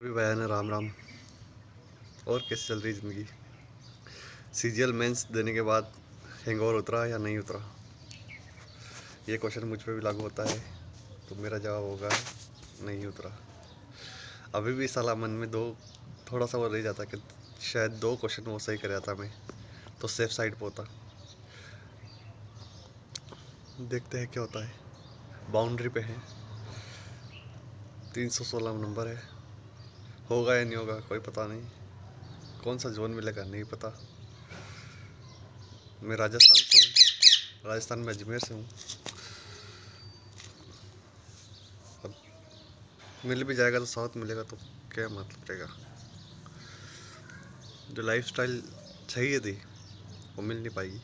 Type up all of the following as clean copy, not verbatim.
भी बयान है। राम राम। और कैसे चल रही ज़िंदगी? सीजीएल मेंस देने के बाद हैंगओवर उतरा या नहीं उतरा, ये क्वेश्चन मुझ पे भी लागू होता है। तो मेरा जवाब होगा नहीं उतरा। अभी भी साला मन में दो थोड़ा सा वो रह जाता कि शायद दो क्वेश्चन वो सही कर जाता मैं, तो सेफ साइड पे होता। देखते हैं क्या होता है। बाउंड्री पे है, 316 नंबर है। होगा या नहीं होगा कोई पता नहीं। कौन सा जोन मिलेगा नहीं पता। मैं राजस्थान से हूँ, राजस्थान में अजमेर से हूँ। अब मिल भी जाएगा तो साउथ मिलेगा तो क्या मतलब रहेगा। जो लाइफस्टाइल चाहिए थी वो मिल नहीं पाएगी।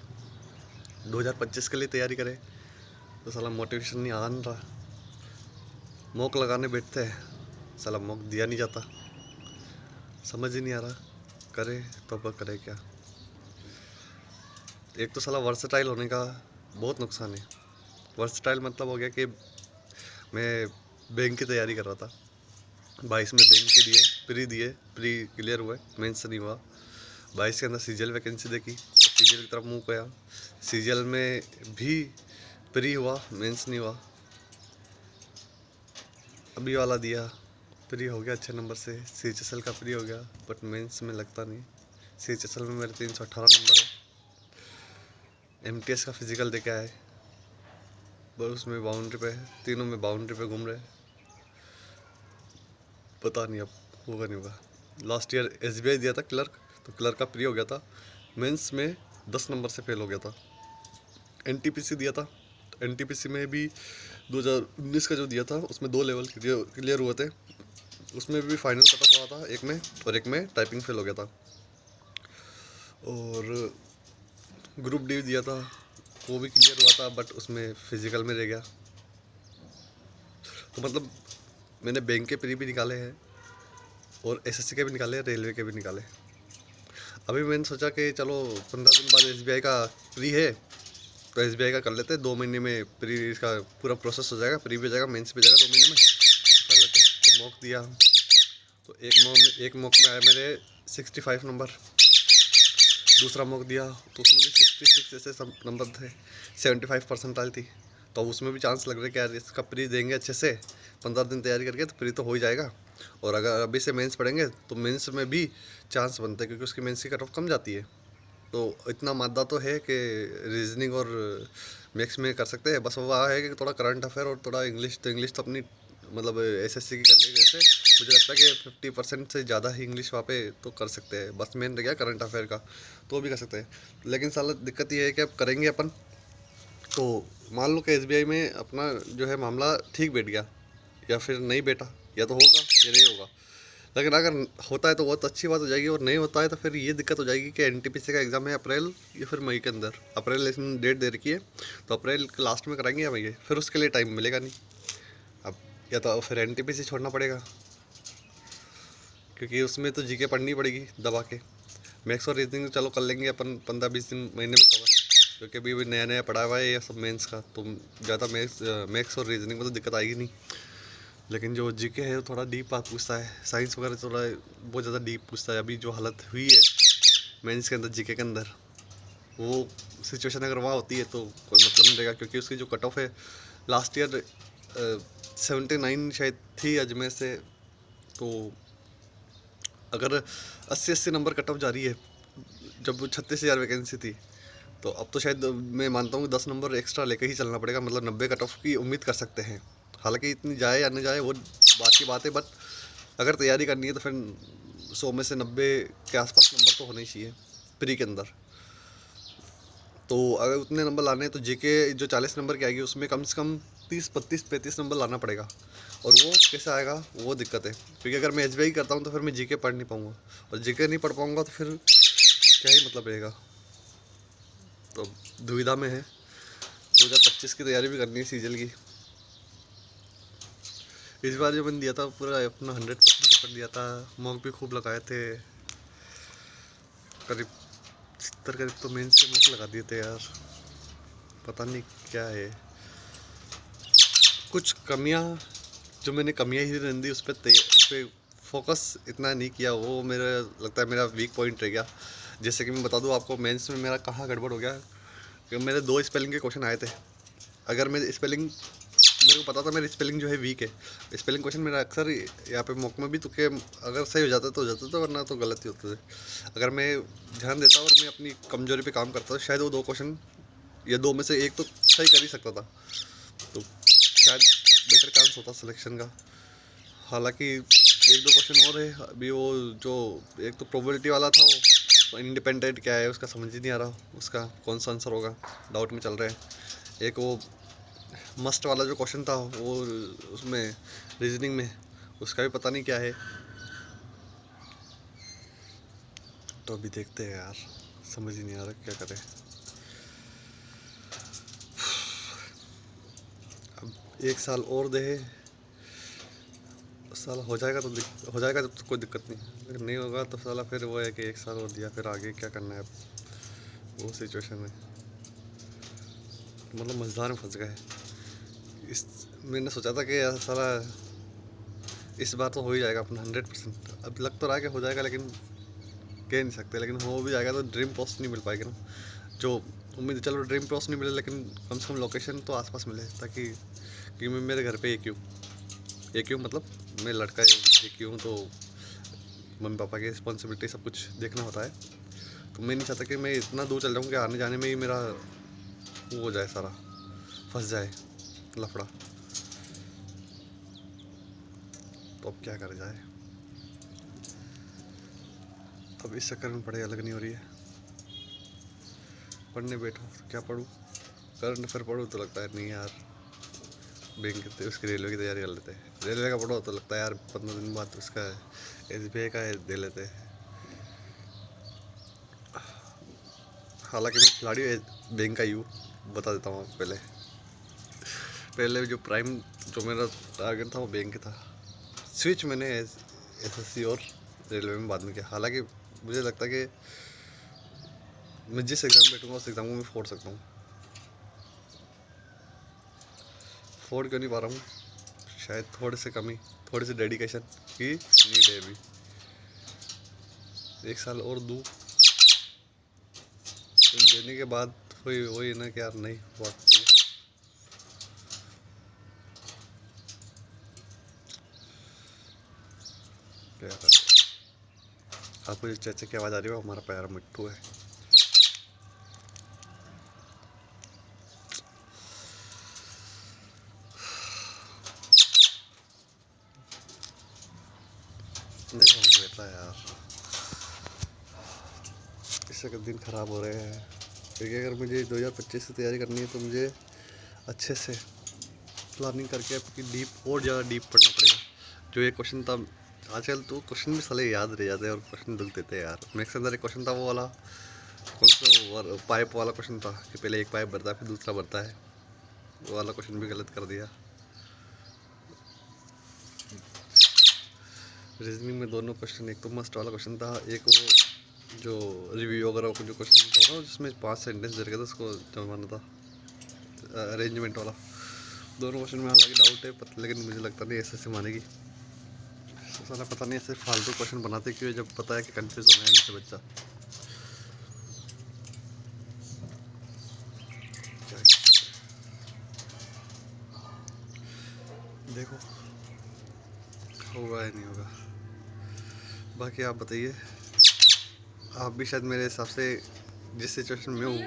2025 के लिए तैयारी करें तो साला मोटिवेशन नहीं आ नहीं रहा। मॉक लगाने बैठते हैं, साला मॉक दिया नहीं जाता। समझ ही नहीं आ रहा करे तो अब करे क्या। एक तो साला वर्सेटाइल होने का बहुत नुकसान है। वर्सेटाइल मतलब हो गया कि मैं बैंक की तैयारी कर रहा था, 22 में बैंक के दिए, प्री क्लियर हुए, मेंस नहीं हुआ। 22 के अंदर सीजीएल वैकेंसी देखी, सीजीएल की तरफ मुँह गया। सीजीएल में भी प्री हुआ, मेंस नहीं हुआ। अभी वाला दिया, प्री हो गया अच्छे नंबर से। सीएचएसएल का प्री हो गया बट मेंस में लगता नहीं। सीएचएसएल में मेरे 318 नंबर है। एमटीएस का फिजिकल देके आए, बस उसमें बाउंड्री पे है। तीनों में बाउंड्री पे घूम रहे। पता नहीं अब होगा नहीं होगा। लास्ट ईयर एसबीआई दिया था क्लर्क, तो क्लर्क का प्री हो गया था। मेंस में 10 नंबर से फेल हो गया था। एनटीपीसी दिया था, तो एनटीपीसी में भी 2019 का जो दिया था उसमें 2 लेवल क्लियर हुए थे। उसमें भी फाइनल कट ऑफ हुआ था एक में, और एक में टाइपिंग फेल हो गया था। और ग्रुप डी दिया था, वो भी क्लियर हुआ था बट उसमें फिजिकल में रह गया। तो मतलब मैंने बैंक के प्री भी निकाले हैं और एसएससी के भी निकाले, रेलवे के भी निकाले। अभी मैंने सोचा कि चलो 15 दिन बाद एसबीआई का प्री है तो एसबीआई का कर लेते हैं। 2 महीने में प्री का पूरा प्रोसेस हो जाएगा, प्री भी हो जाएगा, मेंस भी हो जाएगा, 2 महीने में कर लेते हैं। तो मॉक दिया, तो एक मॉक में आया मेरे 65 नंबर। दूसरा मॉक दिया तो उसमें भी 66 ऐसे सब नंबर थे, 75% थी। तो उसमें भी चांस लग रहा है कि यार इसका प्री देंगे अच्छे से, 15 दिन तैयारी करके तो प्री तो हो ही जाएगा। और अगर अभी से मेंस पढ़ेंगे तो मेंस में भी चांस बनते हैं, क्योंकि उसकी मेंस की कट ऑफ कम जाती है। तो इतना मादा तो है कि रीजनिंग और मैथ्स में कर सकते हैं। बस वो है कि थोड़ा करंट अफेयर और थोड़ा इंग्लिश, तो इंग्लिश तो अपनी मतलब एसएससी की करने की वजह से मुझे लगता है कि 50% से ज़्यादा ही इंग्लिश वहाँ पे तो कर सकते हैं। बस मेन रह गया करंट अफेयर का, तो भी कर सकते हैं। लेकिन साला दिक्कत ये है कि अब करेंगे अपन तो मान लो कि एसबीआई में अपना जो है मामला ठीक बैठ गया, या फिर नहीं बैठा, या तो होगा या नहीं होगा। लेकिन अगर होता है तो बहुत अच्छी बात हो जाएगी, और नहीं होता है तो फिर ये दिक्कत हो जाएगी कि एनटीपीसी का एग्ज़ाम है अप्रैल या फिर मई के अंदर। अप्रैल इसमें डेट दे रखी है, तो अप्रैल के लास्ट में कराएंगे या मई, फिर उसके लिए टाइम मिलेगा नहीं। अब या तो फिर एनटीपीसी छोड़ना पड़ेगा, क्योंकि उसमें तो जीके पढ़नी पड़ेगी दबा के। मैथ्स और रीजनिंग चलो कर लेंगे अपन 15-20 दिन महीने में कवर, क्योंकि अभी अभी नया नया पढ़ा हुआ है ये सब मेंस का, तो ज़्यादा मैथ्स और रीजनिंग में तो दिक्कत आएगी नहीं। लेकिन जो जीके है वो थोड़ा डीप बात पूछता है, साइंस वगैरह थोड़ा बहुत ज़्यादा डीप पूछता है। अभी जो हालत हुई है मेंस के अंदर, जीके के अंदर, वो सिचुएशन अगर वहाँ होती है तो कोई मतलब नहीं रहेगा, क्योंकि उसकी जो कट ऑफ है लास्ट ईयर 79 शायद थी अजमेर से। तो अगर 80-80 नंबर कट ऑफ जा रही है, जब 36,000 वैकेंसी थी, तो अब तो शायद मैं मानता हूँ 10 नंबर एक्स्ट्रा लेके ही चलना पड़ेगा। मतलब 90 कट ऑफ की उम्मीद कर सकते हैं। हालांकि इतनी जाए या न जाए वो बात की बात है, बट अगर तैयारी करनी है तो फिर 100 में से 90 के आसपास नंबर तो होने ही चाहिए प्री के अंदर। तो अगर उतने नंबर लाने हैं तो जीके जो 40 नंबर की आएगी उसमें कम से कम 30, 32, 35 नंबर लाना पड़ेगा। और वो कैसे आएगा वो दिक्कत है, क्योंकि अगर मैं एसबीआई करता हूँ तो फिर मैं जीके पढ़ नहीं पाऊँगा, और जीके नहीं पढ़ पाऊँगा तो फिर क्या ही मतलब रहेगा। तो दुविधा में है। 2025 की तैयारी भी करनी है सीजल की। इस बार जो मैंने दिया था पूरा अपना 100% कर दिया था। मॉक भी खूब लगाए थे, करीब 70 करीब तो मेन से मॉक लगा दिए थे यार। पता नहीं क्या है, कुछ कमियां जो मैंने कमियां ही रहने दी उस पर फोकस इतना नहीं किया, वो मेरा लगता है मेरा वीक पॉइंट रह गया। जैसे कि मैं बता दूँ आपको, मेंस में मेरा कहाँ गड़बड़ हो गया कि मेरे 2 स्पेलिंग के क्वेश्चन आए थे। अगर मेरी स्पेलिंग, मेरे को पता था मेरी स्पेलिंग जो है वीक है। स्पेलिंग क्वेश्चन मेरा अक्सर यहाँ पे मौके में भी तुक्के, अगर सही हो जाता तो हो जाता था, वरना तो गलत ही होते थे। अगर मैं ध्यान देता और मैं अपनी कमजोरी पे काम करता तो शायद वो 2 क्वेश्चन या 2 में से 1 तो सही कर ही सकता था, तो शायद बेटर चांस होता सिलेक्शन का। हालांकि 1-2 क्वेश्चन और है अभी, वो जो एक तो प्रोबेबिलिटी वाला था, वो इंडिपेंडेंट क्या है उसका समझ ही नहीं आ रहा, उसका कौन सा आंसर होगा, डाउट में चल रहे हैं। एक वो मस्ट वाला जो क्वेश्चन था, वो उसमें रीजनिंग में, उसका भी पता नहीं क्या है। तो अभी देखते हैं यार, समझ ही नहीं आ रहा क्या करें। अब 1 साल और दे, साला हो जाएगा तो हो जाएगा जब तो कोई दिक्कत नहीं, लेकिन नहीं होगा तो साला फिर वो है कि 1 साल और दिया, फिर आगे क्या करना है अब, वो सिचुएशन है। मतलब मज़ेदार में फंस गए। इस मैंने सोचा था कि यार साला इस बार तो हो ही जाएगा अपना 100%। अब लग तो रहा है कि हो जाएगा, लेकिन कह नहीं सकते। लेकिन हो भी जाएगा तो ड्रीम पोस्ट नहीं मिल पाएगी ना, जो उम्मीद है। चलो ड्रीम पोस्ट नहीं मिले, लेकिन कम से कम लोकेशन तो आसपास मिले, ताकि कि मैं मेरे घर पे एक क्यों मतलब मैं लड़का एक क्यों, तो मम्मी पापा की रिस्पॉन्सिबिलिटी सब कुछ देखना होता है। तो मैं नहीं चाहता कि मैं इतना दूर चल जाऊँ कि आने जाने में ही मेरा वो हो जाए, सारा फंस जाए लफड़ा। तो अब क्या करा जाए, अब इस चक्कर में पढ़ाई अलग नहीं हो रही है। पढ़ने बैठो तो क्या पढ़ूँ, करंट अफेयर पढ़ूँ तो लगता है नहीं यार, बैंक के उसकी रेलवे की तैयारी कर लेते हैं। रेलवे का पढ़ो तो लगता है यार 15 दिन बाद उसका SBI का दे लेते हैं। हालांकि मैं खिलाड़ी बैंक का यूँ बता देता हूँ आपको। पहले जो प्राइम जो मेरा टारगेट था वो बैंक था। स्विच मैंने SSC और रेलवे में बाद में किया। हालांकि मुझे लगता है कि मैं जिस एग्ज़ाम में बैठूँगा उस एग्ज़ाम को मैं फोड़ सकता हूँ। फोड़ क्यों नहीं पा रहा हूँ, शायद थोड़ी सी डेडिकेशन की नीड है अभी। 1 साल और दूँ, देने के बाद वही ना कि यार नहीं हुआ तो क्या करें। आपको जो चाचा की आवाज़ आ रही है वो हमारा प्यारा मिट्टू है। नहीं हो बैठा यार, इससे दिन ख़राब हो रहे हैं। क्योंकि अगर मुझे 2025 से तैयारी करनी है तो मुझे अच्छे से प्लानिंग करके आपकी डीप और ज़्यादा डीप पढ़ना पड़ेगा। जो ये क्वेश्चन था, आजकल तो क्वेश्चन भी साले याद रह जाते हैं और क्वेश्चन दुख देते हैं यार। मैथ्स के अंदर एक क्वेश्चन था, वो वाला कौन सा पाइप वाला क्वेश्चन था कि पहले एक पाइप भरता है फिर दूसरा भरता है, वो वाला क्वेश्चन भी गलत कर दिया। रीजनिंग में दोनों क्वेश्चन, एक तो मस्ट वाला क्वेश्चन था, एक वो जो रिव्यू वगैरह को जो क्वेश्चन था जिसमें 5 सेंटेंस दे रखा था उसको जमाना था, अरेंजमेंट वाला। दोनों क्वेश्चन में हालांकि डाउट है, लेकिन मुझे लगता नहीं SSC मानेगी। तो सारा पता नहीं ऐसे फालतू क्वेश्चन बनाते क्यों, जब पता है कि कंफ्यूज होना है इनसे बच्चा। देखो होगा या नहीं होगा। बाकी आप बताइए, आप भी शायद मेरे हिसाब से जिस सिचुएशन में हूँ